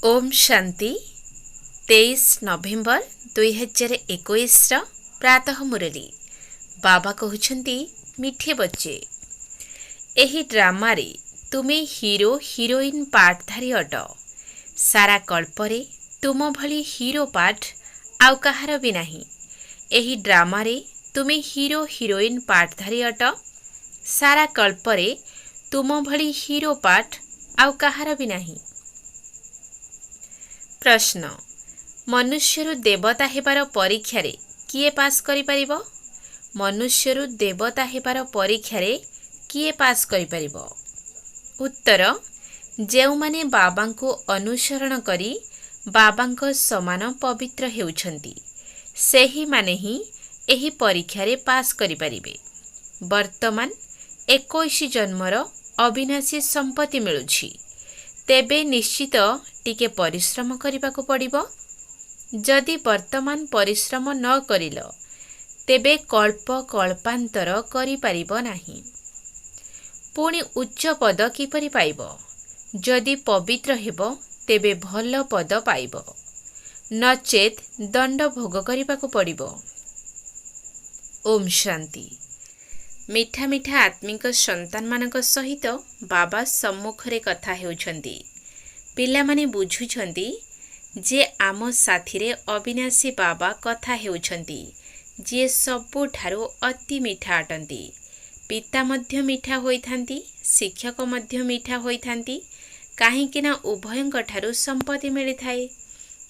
ओम शांति 23 नवेम्बर 2021 प्रातः मुरली बाबा कहउछंती मिठे बच्चे एही ड्रामा रे तुमे हीरो हीरोइन पार्टधारी अट। सारा कल्परे तुम भली हीरो पार्ट आउ कहार भी नाही। एही ड्रामा रे तुमे हीरो हीरोइन पार्टधारी अट। सारा कल्परे तुम भली हीरो पार्ट आउ कहार भी नाही। प्रश्न मनुष्यरु देवता हेबार परीक्षा रे किए पास करि परिबो? मनुष्यरु देवता हेबार परीक्षा रे किए पास करि परिबो? उत्तर जेउ माने बाबांको अनुसरण करी बाबांको समान पवित्र हेउछंती सेही माने ही एही परीक्षा रे पास करि परिबे। वर्तमान 21 जन्मर अविनाशी संपत्ति मिलुछि, तेबे निश्चित टिके परिश्रम करिबाको पड़िबो। जदि वर्तमान परिश्रम न करिल तेबे कल्प कल्पांतर करि परिबो नाही। पुणी उच्च पद किपरि पाइबो? जदि पवित्र हेबो तेबे भल पद पाइबो, नचेत दंड भोग करिबाको पड़िबो। ओम शांति। मिठा मिठा आत्मिक संतान मानक सहित बाबा सम्मुखरे कथा हेउछंती। पिलामाने बुझुछंती जे आम साथीरे अविनाशी बाबा कथा हेउछंती, जे सबुठारु अति मिठा अटंती। पिता मध्य मिठा होइथांती, शिक्षक मध्य मिठा होइथांती, काहेकिना उभयंक ठारु संपत्ति मिलिथाए,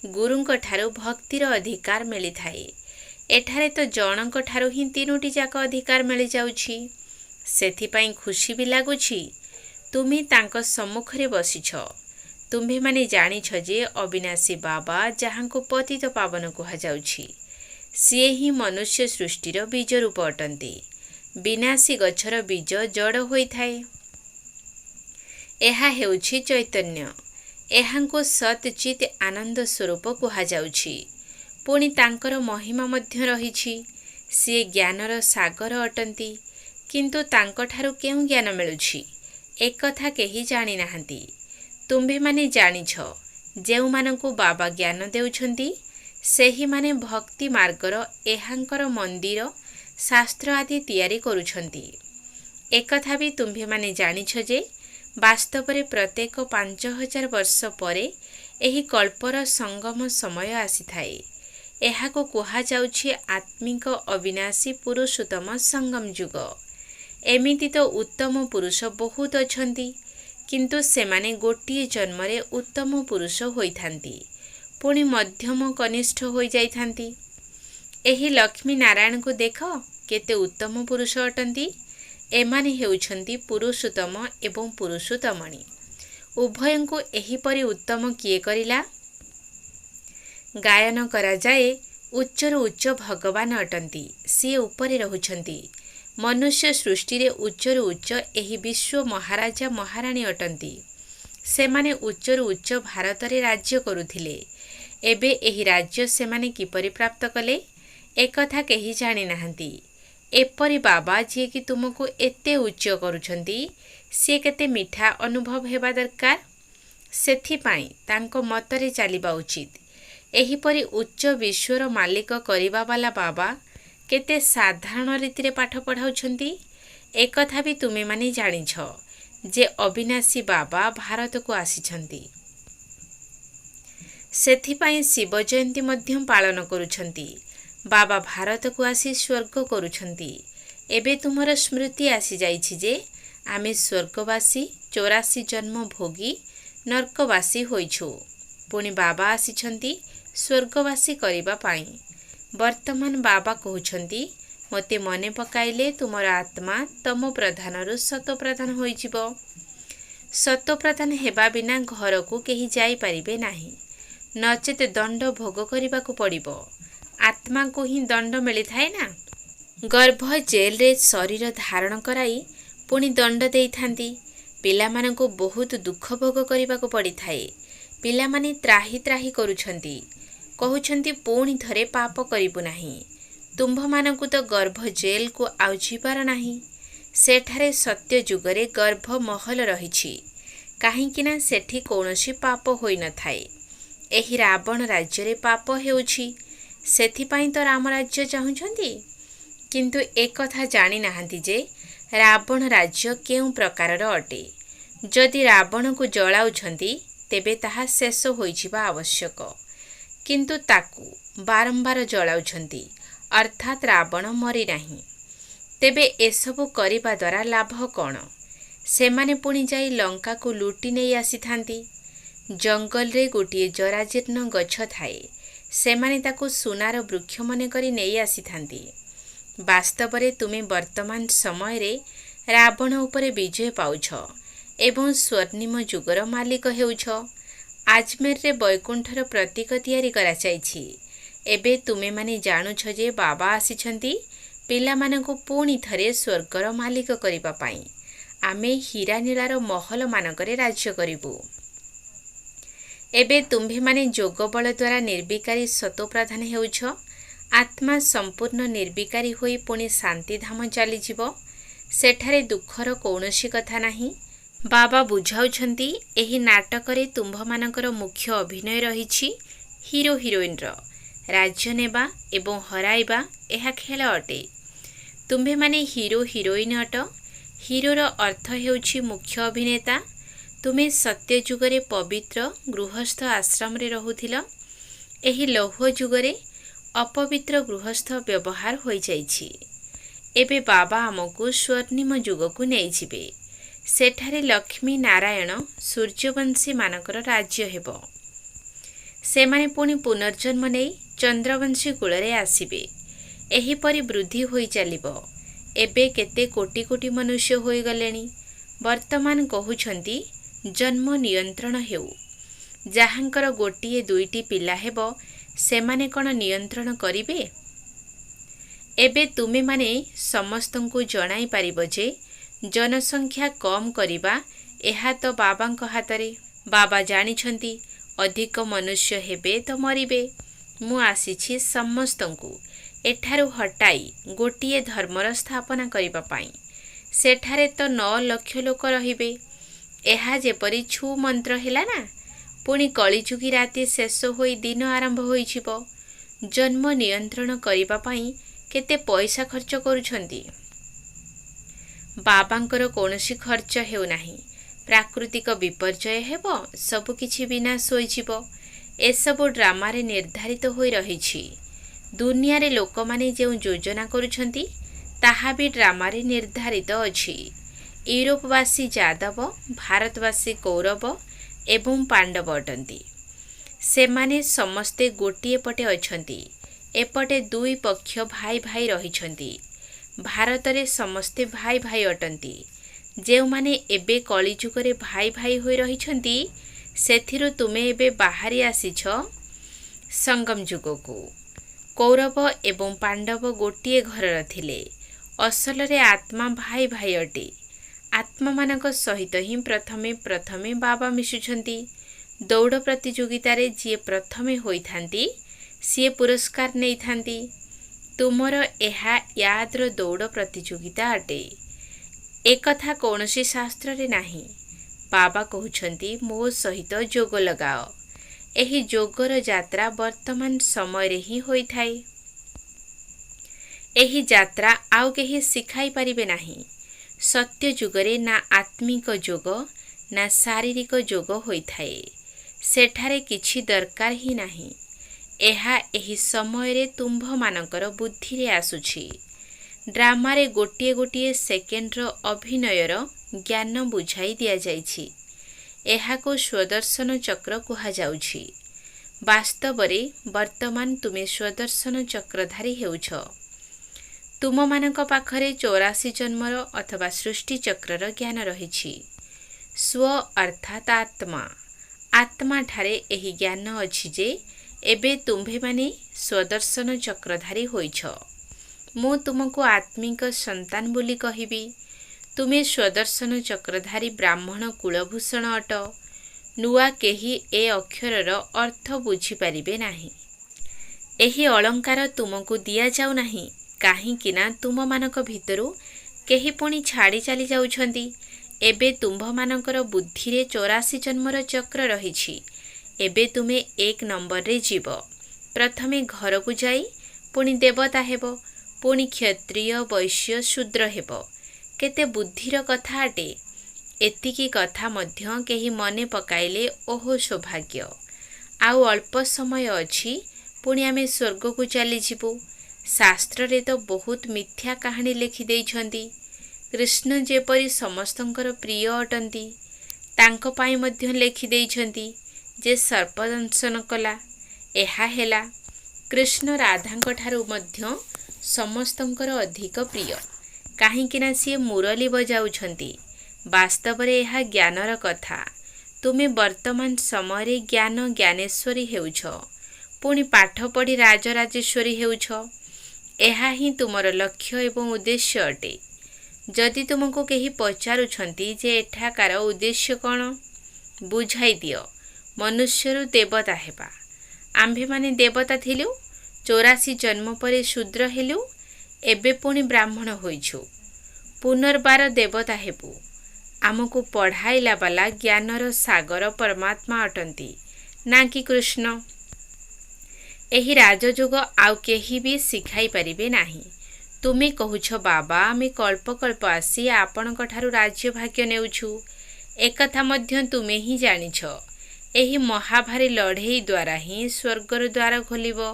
गुरुंक ठारु भक्तिर अधिकार मिलिथाए। एठारे तो जनक ठारु ही तीनोटी जाक अधिकार मिली जाउछि, सेथिपाई खुशी भी लागुछि। तुमी तांको सम्मुखरे बसिछ। तुम्भे माने जानिछ जे अविनाशी बाबा जहाँको पतित पावन कुहा जाउछि, सिए ही मनुष्य सृष्टिर बीज रूप अटंती। विनाशी गछर बीज जड़ होइथाए, एहा हेउछि चैतन्य। एहांको सतचित आनंद स्वरूप कुहा जाउछि। पुणी तांकर महिमा मध्य रहिछि। सिए ज्ञानर सागर अटंती, किंतु तांको ठारु केउ ज्ञान मिलुछि एकथा केही जानि नाहंती। तुम्भे माने जानिछ जेउ मानकु बाबा ज्ञान देउछंती सेही माने भक्ति मार्गर एहांकर मंदिर शास्त्र आदि तैयारी करुछंती। एकथा भी तुम्भे माने जानिछ जे वास्तव रे प्रत्येक 5000 वर्ष परे एही कल्पर संगम समय आसीथाए। एहाको कुहा जाउछि आत्मिक अविनाशी पुरुषोत्तम संगम युग। एमिति तो उत्तम पुरुष बहुत अछंती, किंतु सेमाने गोटिए जन्मरे उत्तम पुरुष होइथांती, पुणी मध्यम कनिष्ठ होई जाइथांती। एही लक्ष्मी नारायण को देख केते उत्तम पुरुष अटंती। एमाने हेउछंती पुरुषोत्तम एवं पुरुषोत्तमणी। उभयंको एहीपरि उत्तम किए करिला? गायन करा जाए उच्चरु उच्च भगवान अटंती, सिए उपरे रहुछंती। मनुष्य सृष्टि रे उच्चरु उच्च एही विश्व महाराजा महाराणी अटंती। सेमाने उच्चरु उच्च भारत रे राज्य करुथिले। एबे एही राज्य सेमाने किपरि प्राप्त कले एकथा केही जानि नाहंती। एपरि बाबा जे कि तुमको एते उच्च करुछंती से केते मिठा अनुभव हेबा दरकार। सेथिपाई तांको मतरे चलिबा उचित। एहीपरि उच्च विश्वर मालिक करिबा वाला बाबा केते साधारण रीति रे पाठ पढ़ाउछंती। एकथा भी तुमे माने जानिछ जे अविनाशी बाबा भारत को आसीछंती, सेथिपाई शिव जयंती मध्य पालन करुछंती। बाबा भारत को आसी स्वर्ग करुछंती। एबे तुमर स्मृति आसी जाइछि जे आमे स्वर्गवासी 84 जन्म भोगी नरकवासी होइछु, पुणी बाबा आसीछंती स्वर्गवासी करिबा पाई। वर्तमान बाबा कहउछंती मते मने पकाइले तुमर आत्मा तम प्रधानरु सत प्रधान होइजिबो। सत प्रधान हेबा बिना घर को केही जाई परिबे नाही, नचेत दंड भोग करिबाको पड़िबो। आत्मा को ही दंड मिली थाए ना। गर्भ जेल रे शरीर धारण कराई पुणी दंड देई थांती। पिला माननको बहुत दुख भोग करिबाको पड़ी थाए। पिला माने त्राही त्राही करुछंती, कहउछंती पुणी थरे पाप करिबु नाही। तुम्भ मानकु तो गर्भ जेल को आउ जिबार नाही। सेठारे सत्य जुगरे गर्भ महल रहिछि, काहींकिना सेठी कौनसी पाप होई न थाए। ଏହି ରାବଣ ରାଜ୍ୟରେ ପାପ ହେଉଛି, ସେଥିପାଇଁ ତ ରାମ ରାଜ୍ୟ ଚାହୁଁଛନ୍ତି। କିନ୍ତୁ ଏକଥା ଜାଣିନାହାନ୍ତି ଯେ ରାବଣ ରାଜ୍ୟ କେଉଁ ପ୍ରକାରର ଅଟେ। ଯଦି ରାବଣକୁ ଜଳାଉଛନ୍ତି ତେବେ ତାହା ଶେଷ ହୋଇଯିବା ଆବଶ୍ୟକ, କିନ୍ତୁ ତାକୁ ବାରମ୍ବାର ଜଳାଉଛନ୍ତି, ଅର୍ଥାତ୍ ରାବଣ ମରିନାହିଁ। ତେବେ ଏସବୁ କରିବା ଦ୍ୱାରା ଲାଭ କ'ଣ? ସେମାନେ ପୁଣି ଯାଇ ଲଙ୍କାକୁ ଲୁଟି ନେଇ ଆସିଥାନ୍ତି। ଜଙ୍ଗଲରେ ଗୋଟିଏ ଜରାଜୀର୍ଣ୍ଣ ଗଛ ଥାଏ, ସେମାନେ ତାକୁ ସୁନାର ବୃକ୍ଷ ମନେକରି ନେଇ ଆସିଥାନ୍ତି। ବାସ୍ତବରେ ତୁମେ ବର୍ତ୍ତମାନ ସମୟରେ ରାବଣ ଉପରେ ବିଜୟ ପାଉଛ ଏବଂ ସ୍ୱର୍ଣ୍ଣିମ ଯୁଗର ମାଲିକ ହେଉଛ। ଆଜମେରରେ ବୈକୁଣ୍ଠର ପ୍ରତୀକ ତିଆରି କରାଯାଇଛି। ଏବେ ତୁମେମାନେ ଜାଣୁଛ ଯେ ବାବା ଆସିଛନ୍ତି ପିଲାମାନଙ୍କୁ ପୁଣି ଥରେ ସ୍ୱର୍ଗର ମାଲିକ କରିବା ପାଇଁ। ଆମେ ହୀରାନୀଳାର ମହଲମାନଙ୍କରେ ରାଜ୍ୟ କରିବୁ। ଏବେ ତୁମ୍ଭେମାନେ ଯୋଗ ବଳ ଦ୍ୱାରା ନିର୍ବିକାରୀ ସତୋପ୍ରଧାନ ହେଉଛ। ଆତ୍ମା ସମ୍ପୂର୍ଣ୍ଣ ନିର୍ବିକାରୀ ହୋଇ ପୁଣି ଶାନ୍ତିଧାମ ଚାଲିଯିବ। ସେଠାରେ ଦୁଃଖର କୌଣସି କଥା ନାହିଁ। ବାବା ବୁଝାଉଛନ୍ତି, ଏହି ନାଟକରେ ତୁମ୍ଭମାନଙ୍କର ମୁଖ୍ୟ ଅଭିନୟ ରହିଛି ହିରୋ ହିରୋଇନ୍ର। ରାଜ୍ୟ ନେବା ଏବଂ ହରାଇବା ଏହା ଖେଳ ଅଟେ। ତୁମ୍ଭେମାନେ ହିରୋ ହିରୋଇନ୍ ଅଟ। ହିରୋର ଅର୍ଥ ହେଉଛି ମୁଖ୍ୟ ଅଭିନେତା। ତୁମେ ସତ୍ୟ ଯୁଗରେ ପବିତ୍ର ଗୃହସ୍ଥ ଆଶ୍ରମରେ ରହୁଥିଲ। ଏହି ଲୌହ ଯୁଗରେ ଅପବିତ୍ର ଗୃହସ୍ଥ ବ୍ୟବହାର ହୋଇଯାଇଛି। ଏବେ ବାବା ଆମକୁ ସ୍ୱର୍ଣ୍ଣିମ ଯୁଗକୁ ନେଇଯିବେ। ସେଠାରେ ଲକ୍ଷ୍ମୀ ନାରାୟଣ ସୂର୍ଯ୍ୟବଂଶୀମାନଙ୍କର ରାଜ୍ୟ ହେବ। ସେମାନେ ପୁଣି ପୁନର୍ଜନ୍ମ ନେଇ ଚନ୍ଦ୍ରବଂଶୀ କୂଳରେ ଆସିବେ। ଏହିପରି ବୃଦ୍ଧି ହୋଇ ଚାଲିବ। ଏବେ କେତେ କୋଟି କୋଟି ମନୁଷ୍ୟ ହୋଇଗଲେଣି। ବର୍ତ୍ତମାନ କହୁଛନ୍ତି ଜନ୍ମ ନିୟନ୍ତ୍ରଣ ହେଉ। ଯାହାଙ୍କର ଗୋଟିଏ ଦୁଇଟି ପିଲା ହେବ, ସେମାନେ କ'ଣ ନିୟନ୍ତ୍ରଣ କରିବେ? ଏବେ ତୁମେମାନେ ସମସ୍ତଙ୍କୁ ଜଣାଇ ପାରିବ ଯେ ଜନସଂଖ୍ୟା କମ୍ କରିବା ଏହା ତ ବାବାଙ୍କ ହାତରେ। ବାବା ଜାଣିଛନ୍ତି ଅଧିକ ମନୁଷ୍ୟ ହେବେ ତ ମରିବେ। ମୁଁ ଆସିଛି ସମସ୍ତଙ୍କୁ ଏଠାରୁ ହଟାଇ ଗୋଟିଏ ଧର୍ମର ସ୍ଥାପନା କରିବା ପାଇଁ। ସେଠାରେ ତ 9 ଲକ୍ଷ ଲୋକ ରହିବେ। ଏହା ଯେପରି ଛୁ ମନ୍ତ୍ର ହେଲା ନା। ପୁଣି କଳିଯୁଗୀ ରାତି ଶେଷ ହୋଇ ଦିନ ଆରମ୍ଭ ହୋଇଯିବ। ଜନ୍ମ ନିୟନ୍ତ୍ରଣ କରିବା ପାଇଁ କେତେ ପଇସା ଖର୍ଚ୍ଚ କରୁଛନ୍ତି। ବାବାଙ୍କର କୌଣସି ଖର୍ଚ୍ଚ ହେଉନାହିଁ। ପ୍ରାକୃତିକ ବିପର୍ଯ୍ୟୟ ହେବ, ସବୁକିଛି ବିନାଶ ହୋଇଯିବ। ଏସବୁ ଡ୍ରାମାରେ ନିର୍ଦ୍ଧାରିତ ହୋଇ ରହିଛି। ଦୁନିଆରେ ଲୋକମାନେ ଯେଉଁ ଯୋଜନା କରୁଛନ୍ତି ତାହା ବି ଡ୍ରାମାରେ ନିର୍ଦ୍ଧାରିତ ଅଛି। ୟୁରୋପବାସୀ ଯାଦବ, ଭାରତବାସୀ କୌରବ ଏବଂ ପାଣ୍ଡବ ଅଟନ୍ତି। ସେମାନେ ସମସ୍ତେ ଗୋଟିଏ ପଟେ ଅଛନ୍ତି। ଏପଟେ ଦୁଇ ପକ୍ଷ ଭାଇ ଭାଇ ରହିଛନ୍ତି। ଭାରତରେ ସମସ୍ତେ ଭାଇ ଭାଇ ଅଟନ୍ତି। ଯେଉଁମାନେ ଏବେ କଳିଯୁଗରେ ଭାଇ ଭାଇ ହୋଇ ରହିଛନ୍ତି, ସେଥିରୁ ତୁମେ ଏବେ ବାହାରି ଆସିଛ ସଙ୍ଗମ ଯୁଗକୁ। କୌରବ ଏବଂ ପାଣ୍ଡବ ଗୋଟିଏ ଘରର ଥିଲେ। ଅସଲରେ ଆତ୍ମା ଭାଇ ଭାଇ ଅଟେ। ଆତ୍ମାମାନଙ୍କ ସହିତ ହିଁ ପ୍ରଥମେ ବାବା ମିଶୁଛନ୍ତି। ଦୌଡ଼ ପ୍ରତିଯୋଗିତାରେ ଯିଏ ପ୍ରଥମେ ହୋଇଥାନ୍ତି ସିଏ ପୁରସ୍କାର ନେଇଥାନ୍ତି। ତୁମର ଏହା ୟାଦର ଦୌଡ଼ ପ୍ରତିଯୋଗିତା ଅଟେ। ଏକଥା କୌଣସି ଶାସ୍ତ୍ରରେ ନାହିଁ। ବାବା କହୁଛନ୍ତି ମୋ ସହିତ ଯୋଗ ଲଗାଅ। ଏହି ଯୋଗର ଯାତ୍ରା ବର୍ତ୍ତମାନ ସମୟରେ ହିଁ ହୋଇଥାଏ। ଏହି ଯାତ୍ରା ଆଉ କେହି ଶିଖାଇ ପାରିବେ ନାହିଁ। ସତ୍ୟ ଯୁଗରେ ନା ଆତ୍ମିକ ଯୋଗ ନା ଶାରୀରିକ ଯୋଗ ହୋଇଥାଏ। ସେଠାରେ କିଛି ଦରକାର ହିଁ ନାହିଁ। ଏହା ଏହି ସମୟରେ ତୁମ୍ଭମାନଙ୍କର ବୁଦ୍ଧିରେ ଆସୁଛି। ଡ୍ରାମାରେ ଗୋଟିଏ ଗୋଟିଏ ସେକେଣ୍ଡର ଅଭିନୟର ଜ୍ଞାନ ବୁଝାଇ ଦିଆଯାଇଛି। ଏହାକୁ ସ୍ୱଦର୍ଶନ ଚକ୍ର କୁହାଯାଉଛି। ବାସ୍ତବରେ ବର୍ତ୍ତମାନ ତୁମେ ସ୍ୱଦର୍ଶନ ଚକ୍ରଧାରୀ ହେଉଛ। ତୁମମାନଙ୍କ ପାଖରେ 84 ଜନ୍ମର ଅଥବା ସୃଷ୍ଟି ଚକ୍ରର ଜ୍ଞାନ ରହିଛି। ସ୍ୱ ଅର୍ଥାତ୍ ଆତ୍ମା। ଆତ୍ମାଠାରେ ଏହି ଜ୍ଞାନ ଅଛି ଯେ ଏବେ ତୁମ୍ଭେମାନେ ସ୍ୱଦର୍ଶନ ଚକ୍ରଧାରୀ ହୋଇଛ। ମୁଁ ତୁମକୁ ଆତ୍ମିକ ସନ୍ତାନ ବୋଲି କହିବି। ତୁମେ ସ୍ୱଦର୍ଶନ ଚକ୍ରଧାରୀ ବ୍ରାହ୍ମଣ କୁଳଭୂଷଣ ଅଟ। ନୂଆ କେହି ଏ ଅକ୍ଷରର ଅର୍ଥ ବୁଝିପାରିବେ ନାହିଁ। ଏହି ଅଳଙ୍କାର ତୁମକୁ ଦିଆଯାଉ ନାହିଁ, କାହିଁକି ନା ତୁମମାନଙ୍କ ଭିତରୁ କେହି ପୁଣି ଛାଡ଼ି ଚାଲି ଯାଉଛନ୍ତି। ଏବେ ତୁମ୍ଭମାନଙ୍କର ବୁଦ୍ଧିରେ 84 ଜନ୍ମର ଚକ୍ର ରହିଛି। एबे तुमे 1 नंबर रे जीव। प्रथमे घर को जाई पुणी देवता हेब, पुणी क्षत्रिय वैश्य शूद्र हेब। केते बुद्धिर कथा अटे। एतिकी कथा मध्य केही मने पकाइले ओहो सौभाग्य। आउ अल्प समय अछि पुणी आमे स्वर्ग को चली जीवु। शास्त्र रे तो बहुत मिथ्या कहानी लिखि देइछन्ति। कृष्ण जेपरि समस्तंकर प्रिय अटंती तांको पाई मध्य लिखि देइछन्ति जे सर्प दंशन कला। एहा हेला कृष्ण राधांक ठारू मध्य समस्तंकर अधिक प्रिय, काहींकिना सी मुरली बजाउछन्ति। वास्तव रे एहा ज्ञानर कथा। तुमे वर्तमान समय ज्ञान ज्ञानेश्वरी हेउछ, पुणी पाठ पढ़ी राजराजेश्वरी हेउछ। एहा ही तुमर लक्ष्य एवं उद्देश्य अटे। जदि तुमको केही पचारुछन्ति जे एठाकार उद्देश्य कौन, बुझाई दियो। मनुष्यरु देवता हेबा। आम्भे माने देवता थिलु, 84 जन्म परे शूद्र हेलु, एबे पुणी ब्राह्मण होइछु, पुनर्बार देवता हेबु। आमको पढ़ाइला बाला ज्ञानर सागर परमात्मा अटंती, ना कि कृष्ण। एही राजयोग आउ केही भी शिखाई परिबे नाही। तुमे कहुछ बाबा आमे कल्प कल्प आसी आपणक ठारू राज्य भाग्य नेउछु। एकथा मध्य तुमे ही जानिछ। एही महाभारी लढ़ई द्वारा ही स्वर्गर द्वार खोलिबो।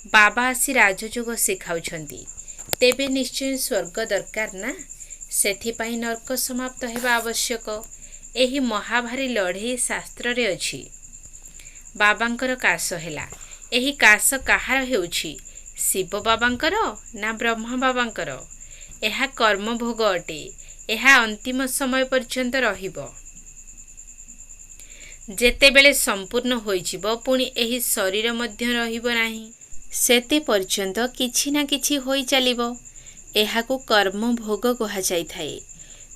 बाबा आसी राजयोग शिखाउछन्ति, तेबे निश्चय स्वर्ग दरकार ना। सेथिपाई नर्क समाप्त हेबा आवश्यक। एही महाभारी लढ़ई शास्त्र रे अछि। बाबांकर काश हेला। एही काश काहार हेउछि? शिव बाबांकर ना ब्रह्मा बाबांकर? एहा कर्म भोग अटे। एहा अंतिम समय पर्यंत रहिबो। जेतेबेले संपूर्ण होइजिबो पुणी एही शरीर मध्य रहिबो नाही, सेते पर्यंत किछि ना किछि होई चलिबो। एहाकु कर्म भोग कुहा जाइथाए।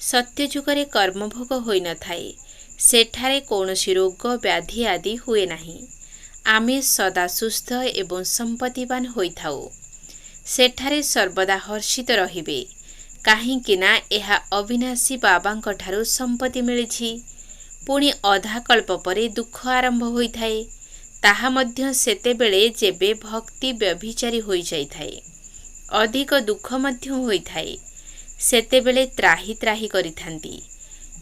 सत्य जुगरे कर्म भोग होई न थाए। सेठारे कौनसी रोग व्याधि आदि हुए नाही। आमे सदा सुस्थ एवं संपत्तिवान होइथाउ। सेठारे सर्वदा हर्षित रहिबे, काहींकिना एहा अविनाशी बाबांक ठारू संपत्ति मिलिछि। पुणी अधा कल्प परे दुख आरंभ होइथाए। ताहा मध्य सेतेबेले जेबे भक्ति व्यभिचारी होई जाइथाए, अधिक दुख मध्य होइथाए। सेतेबेले त्राही त्राही करिथांती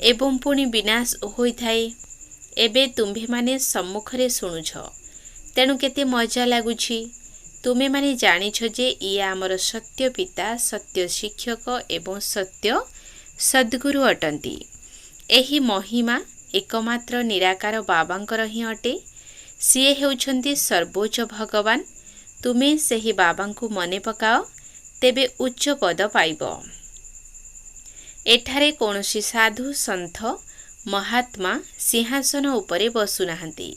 एवं पुणी विनाश होइथाए। एबे तुम्भे माने सम्मुखरे शुणुछ, तेणु केते मजा लागुछि। तुमे माने जानिछ जे इए आमर सत्य पिता, सत्य शिक्षक एवं सत्य सद्गुरु अटंती। एही महिमा एकमात्र निराकार बाबांकर ही अटे। सिए हेउछन्ति सर्वोच्च भगवान। तुमे सेही बाबांकु मने पकाओ, तेबे उच्च पद पाइब। एठारे कौनसी साधु सन्थ महात्मा सिंहासन उपरे बसु नाहंती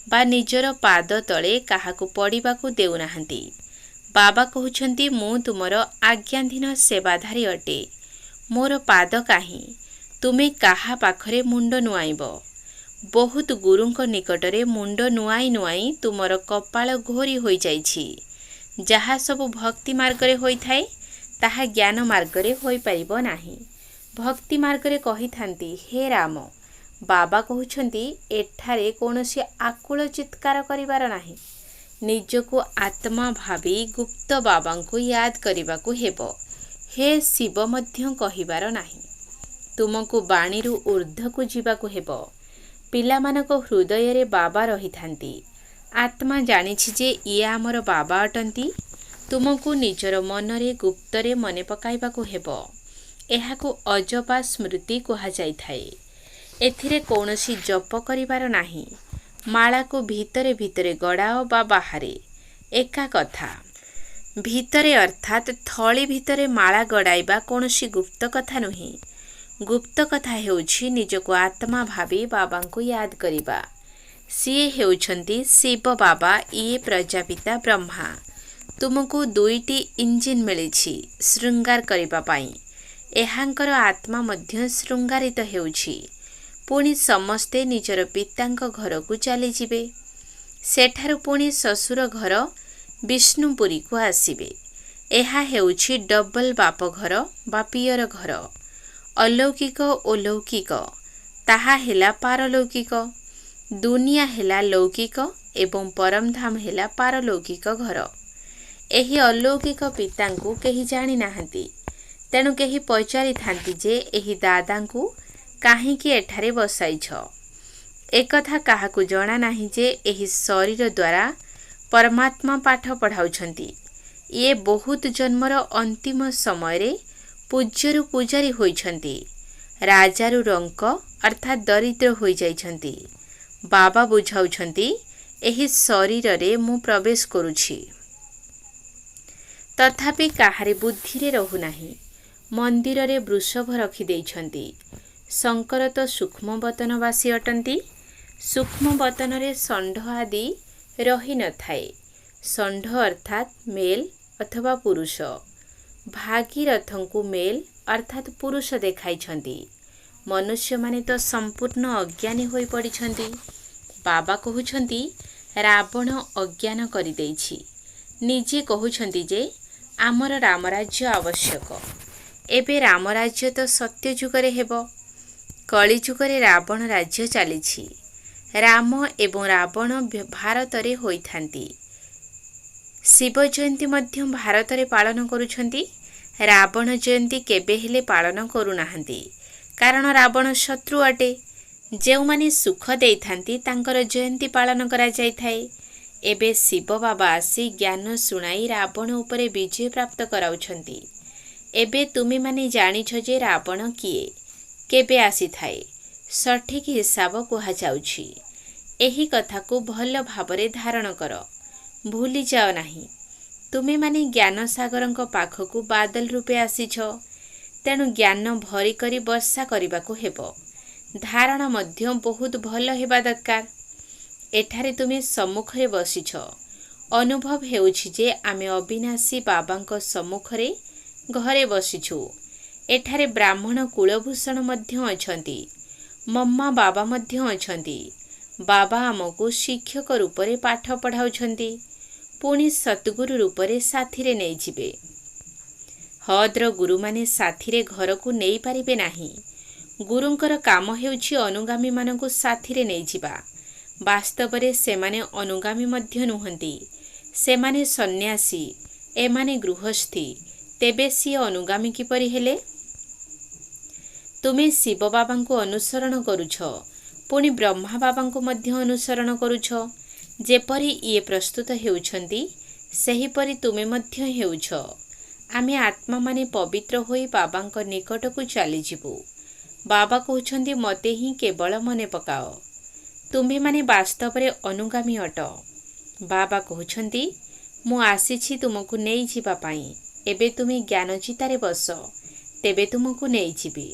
बा निजर पाद तले काहाकु पड़िबाकु देउ नाहंती। बाबा कहुछन्ति मु तुमर आज्ञाधीन सेवाधारी अटे। मोर पाद काहीं, तुमे काहा पाखरे मुंड नुआइब। बहुत गुरुंक निकटरे मुंड नुआई नुआई तुमर कपाल घोरी होई जाइछि। जहा सब भक्ति मार्गरे होइथाए ताहा ज्ञान मार्गरे होई परिबो नाही। भक्ति मार्गरे कहिथांती हे राम। बाबा कहुछन्ति एठारे कौनसी आकुल चित्कार करिबार नाही। निजको आत्मा भावी गुप्त बाबांकु याद करिबाकु हेबो। हे शिव मध्य कहिबार नाही। तुमको बाणीरु ऊर्ध्वकु जीवाकु हेबो। पिलामानक हृदय रे बाबा रहिथांती। आत्मा जानिछि जे इए आमर बाबा अटंती। तुमको निजर मनरे गुप्तरे मने पकाइबाकु हेबो। एहाकु अजपा स्मृति कुहा जाइथाए। एथिरे कौनसी जप करिबार नाही। माळाकु भितरे भितरे गड़ाओ बा बाहारे एका कथा। भितरे अर्थात थली भितरे माला गड़ाइबा कौनसी गुप्त कथा नुही। गुप्त कथा हेउछि निजको आत्मा भावी बाबांकु याद करिबा। सिए हेउछन्ति शिव बाबा, इए प्रजापिता ब्रह्मा। तुमको 2टी इंजिन मिलिछि श्रृंगार करिबा पाई। एहांकर आत्मा मध्य श्रृंगारित हेउछि। पुणी समस्ते निजर पितांक घर को चली जिबे। सेठारु पुणी ससुर घर विष्णुपुरी को आसिबे। एहा हेउछि डबल बाप घर बा पियर घर। अलौकिक ओ लौकिक ताहा हेला पारलौकिक। दुनिया हेला लौकिक एवं परमधाम हेला पारलौकिक घर। एही अलौकिक पितांकु केही जानी नाहंती, तेणु केही पचारि थांती जे एही दादांकु काहींकि एठारे बसाइछ। एकथा काहाकु जणा नाही जे एही शरीर द्वारा परमात्मा पाठ पढ़ाउछंती। ये बहुत जन्मर अंतिम समय पूज्यरु पूजारी होइछंती, राजारु रंक अर्थात दरिद्र होई जाइछंती। बाबा बुझाउछंती एही शरीर रे मु प्रवेश करुछि, तथापि काहारे बुद्धि रे रहु नाही। मंदिर रे वृषभ रखी देइछंती। शंकर तो सूक्ष्म बतनवासी अटंती। सूक्ष्म बतन रे षंढ आदि रही न थाए। षंढ अर्थात मेल अथवा पुरुष। भागीरथंकु मेल अर्थात पुरुष देखाइछंती। मनुष्य माने तो संपूर्ण अज्ञानी होई पड़िछंती। बाबा कहउछंती रावण अज्ञान करि देइछि। निजे कहउछंती जे आमर रामराज्य आवश्यक। एबे रामराज्य तो सत्य जुगरे हेबो। कली जुगरे रावण राज्य चलीछि। राम एवं रावण भारत रे होइथांती। शिव जयंती मध्य भारत रे पालन करुछंती। रावण जयंती केबे हेले पालन करुनाहांती, कारण रावण शत्रु अटे। जेउ माने सुख देइथांती तांकर जयंती पालन करा जाइथाए। एबे शिव बाबा आसी ज्ञान सुनाई रावण उपरे विजय प्राप्त कराउछंती। एबे तुमे माने जानिछ जे रावण किए, केबे आसी थाए, सठिक हिसाब कुहा जाउछि। एही कथा को भल भाबरे धारण कर, भूली जाओ नाही। तुमे माने ज्ञान सागरंक पाखकु बादल रूपे आसीछ, तेणु ज्ञान भरी करी वर्षा करिबाकु हेबो। धारण मध्य बहुत भल हेबा दरकार। एठारे तुमे सम्मुखरे बसिछ। अनुभव हेउछि जे आमे अविनाशी बाबांक सम्मुखरे घरे बसिछु। एठारे ब्राह्मण कुलभूषण मध्य अछंती। मम्मा बाबा मध्य अछंती। बाबा आमको शिक्षक रूपरे पाठ पढ़ाउछंती, पुणी सतगुरु रूपरे साथीरे नै जिबे। हद्र गुरु माने साथीरे घरकु नेई पारिबे नाही। गुरुंकर काम हेउछि अनुगामी मानकु साथीरे नै जिबा। वास्तवरे सेमाने अनुगामी मध्य नुहंती। सेमाने सन्यासी, एमाने गृहस्थी। तेबे सी अनुगामी किपरि हेले? तुमे शिव बाबांकु अनुसरण करुछ, पुणी ब्रह्मा बाबांकु मध्य अनुसरण करुछ। जेपरि ये प्रस्तुत हेउछंती सेहीपरि तुमे मध्य हेउछ। आमे आत्मा माने पवित्र होई बाबांक निकटकु चली जिबु। बाबा कहउछंती मते ही केवल मने पकाओ। तुम्हे माने वास्तवरे अनुगामी अट। बाबा कहउछंती मु आसीछि तुमको नेई जिबा पाई। एबे तुमे ज्ञान चितारे बस, तेबे तुमको नेई जिबी।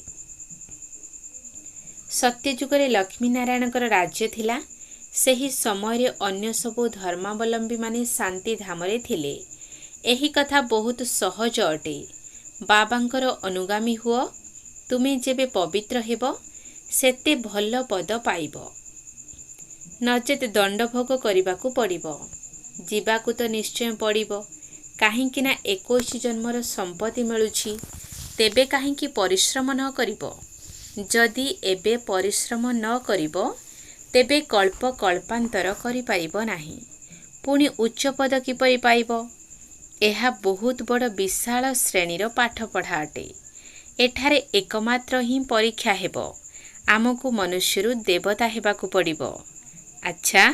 सत्य जुगरे लक्ष्मी नारायणकर राज्य थिला। सेही समय रे अन्य सबु धर्मावलंबी माने शांति धामरे थिले। एही कथा बहुत सहज अटे। बाबांकर अनुगामी हुओ। तुमे जेबे पवित्र हेबो सेते भल पद पाइबो। नचेत दंड भोग करिबाकु पड़िबो। जीवाकु तो निश्चय पड़िबो। काहींकि ना 21 जन्मर संपत्ति मिलुछि, तेबे काहींकि परिश्रम न करिबो। जदि एबे परिश्रम न करिबो तेबे कल्प कल्पांतर करि पारिबो नाही। पुणी उच्च पद किपरि पाइबो? एहा बहुत बड़ विशाल श्रेणीर पाठ पढ़ा अटे। एठारे एकमात्र ही परीक्षा हेबो। आमको मनुष्यरु देवता हेबाकु पड़िबो। अच्छा,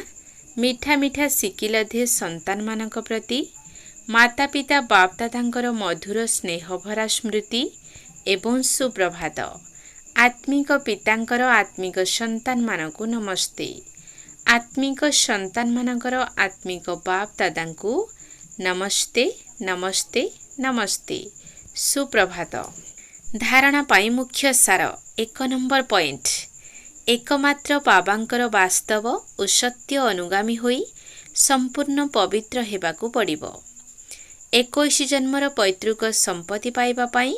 मिठा मिठा सिकिलधे संतान मानक प्रति माता पिता बाप दादांकर मधुर स्नेह भरा स्मृति एवं सुप्रभात। आत्मिक पितांकर आत्मिक संतान मानकु नमस्ते। आत्मिक संतान मानकर आत्मिक बाप दादांकु नमस्ते नमस्ते नमस्ते। सुप्रभात। धारणा पाई मुख्य सार 1 नंबर पॉइंट। एकमात्र बाबांकर वास्तव और सत्य अनुगामी होई संपूर्ण पवित्र हेबाकु पड़िबो। 21 जन्मर पैतृक संपत्ति पाइबा पाई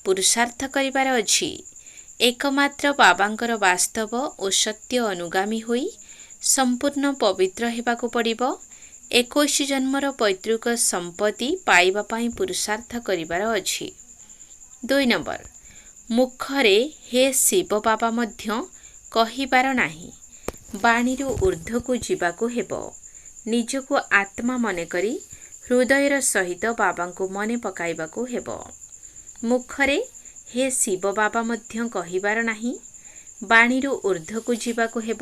पुरुषार्थ करिबार अछि। एकमात्र बाबांकर वास्तव और सत्य अनुगामी होई संपूर्ण पवित्र हेबाकु पड़िबो। 21 जन्मर पैतृक संपत्ति पाइबा पाई पुरुषार्थ करिबार अछि। 2 नंबर, मुखरे हे शिव बाबा मध्य कहिबार नाही। ବାଣୀରୁ ଊର୍ଦ୍ଧ୍ୱକୁ ଯିବାକୁ ହେବ। ନିଜକୁ ଆତ୍ମା ମନେକରି ହୃଦୟର ସହିତ ବାବାଙ୍କୁ ମନେ ପକାଇବାକୁ ହେବ। ମୁଖରେ ହେ ଶିବ ବାବା ମଧ୍ୟ କହିବାର ନାହିଁ। ବାଣୀରୁ ଊର୍ଦ୍ଧ୍ୱକୁ ଯିବାକୁ ହେବ।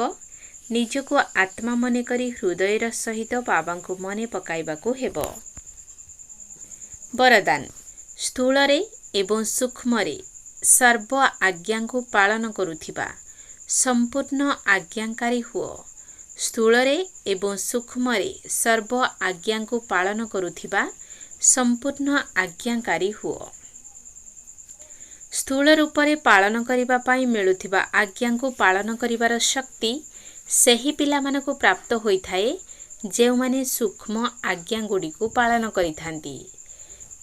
ନିଜକୁ ଆତ୍ମା ମନେକରି ହୃଦୟର ସହିତ ବାବାଙ୍କୁ ମନେ ପକାଇବାକୁ ହେବ। ବରଦାନ। ସ୍ଥୂଳରେ ଏବଂ ସୂକ୍ଷ୍ମରେ ସର୍ବ ଆଜ୍ଞାଙ୍କୁ ପାଳନ କରୁଥିବା ସମ୍ପୂର୍ଣ୍ଣ ଆଜ୍ଞାକାରୀ ହୁଅ। ସ୍ଥୂଳରେ ଏବଂ ସୂକ୍ଷ୍ମରେ ସର୍ବ ଆଜ୍ଞାଙ୍କୁ ପାଳନ କରୁଥିବା ସମ୍ପୂର୍ଣ୍ଣ ଆଜ୍ଞାକାରୀ ହୁଅ। ସ୍ଥୂଳ ରୂପରେ ପାଳନ କରିବା ପାଇଁ ମିଳୁଥିବା ଆଜ୍ଞାଙ୍କୁ ପାଳନ କରିବାର ଶକ୍ତି ସେହି ପିଲାମାନଙ୍କୁ ପ୍ରାପ୍ତ ହୋଇଥାଏ ଯେଉଁମାନେ ସୂକ୍ଷ୍ମ ଆଜ୍ଞାଗୁଡ଼ିକୁ ପାଳନ କରିଥାନ୍ତି।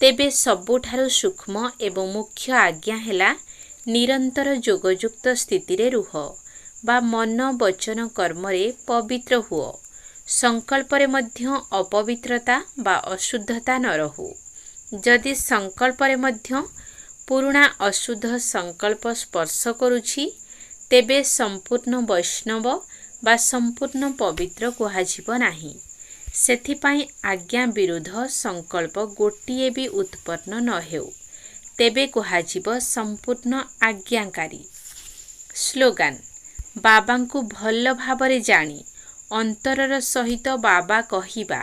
ତେବେ ସବୁଠାରୁ ସୂକ୍ଷ୍ମ ଏବଂ ମୁଖ୍ୟ ଆଜ୍ଞା ହେଲା ନିରନ୍ତର ଯୋଗଯୁକ୍ତ ସ୍ଥିତିରେ ରୁହ ବା ମନ ବଚନ କର୍ମରେ ପବିତ୍ର ହୁଅ। ସଂକଳ୍ପରେ ମଧ୍ୟ ଅପବିତ୍ରତା ବା ଅଶୁଦ୍ଧତା ନ ରହୁ। ଯଦି ସଂକଳ୍ପରେ ମଧ୍ୟ ପୁରୁଣା ଅଶୁଦ୍ଧ ସଂକଳ୍ପ ସ୍ପର୍ଶ କରୁଛି ତେବେ ସମ୍ପୂର୍ଣ୍ଣ ବୈଷ୍ଣବ ବା ସମ୍ପୂର୍ଣ୍ଣ ପବିତ୍ର କୁହାଯିବ ନାହିଁ। ସେଥିପାଇଁ ଆଜ୍ଞା ବିରୁଦ୍ଧ ସଂକଳ୍ପ ଗୋଟିଏ ବି ଉତ୍ପନ୍ନ ନ ହେଉ, ତେବେ କୁହାଯିବ ସମ୍ପୂର୍ଣ୍ଣ ଆଜ୍ଞାକାରୀ। ସ୍ଲୋଗାନ। ବାବାଙ୍କୁ ଭଲ ଭାବରେ ଜାଣି ଅନ୍ତରର ସହିତ ବାବା କହିବା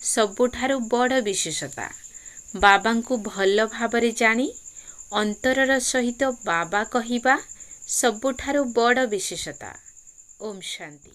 ସବୁଠାରୁ ବଡ଼ ବିଶେଷତା। ବାବାଙ୍କୁ ଭଲ ଭାବରେ ଜାଣି ଅନ୍ତରର ସହିତ ବାବା କହିବା ସବୁଠାରୁ ବଡ଼ ବିଶେଷତା। ଓମ୍ ଶାନ୍ତି।